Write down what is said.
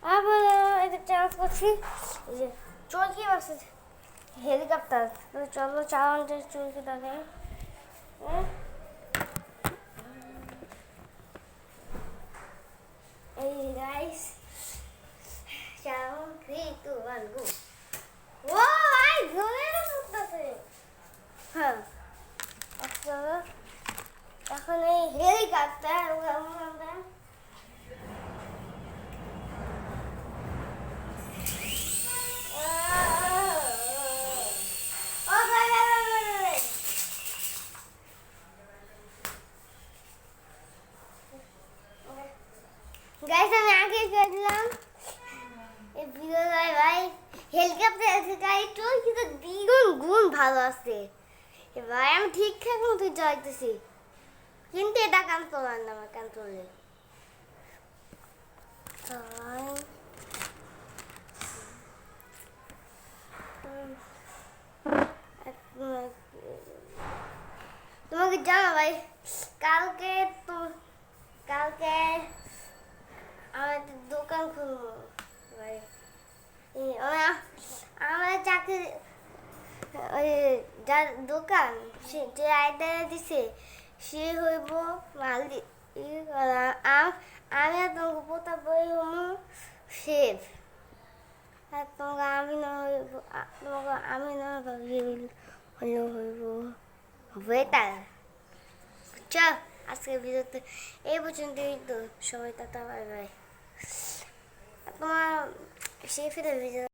আবার এটা চান্স করছি এই যে চরকি আছে হেলিকপ্টার চলো চালানো চরকি তাদের এই গাইস চালান 3 2 1 গো ও আই জোরে না করতেছে হ্যাঁ আচ্ছা এখন এই হেলিকপ্টার আমরা গাইস আমি আগে গেছিলাম এই ভিডিওটায় ভাই হেলিকপ্টার আছে গাইস তো কিন্তু দ্বিগুণ গুণ ভালো আছে এবার আমি ঠিকঠাক মতো যাইতেছি কিন্তু এটা কন্ট্রোল আর না আমার কন্ট্রোলে তোমাকে জানো ভাই কালকে তো কালকে আমার দোকান খুলবো ভাই আমার চাকরি ওই যার দোকান সে যে আইডিয়া দিছে সে হইব মালিক আমি তোমাকে পোতা বই হবো শেফ আর তোমাকে আমি না হইব তোমাকে আমি না হলেও হইব ওয়েটার বুঝছো আজকের ভিডিওতে এই পর্যন্তই তো সবাই টাটা বাই বাই তোমার শেফের ভিডিও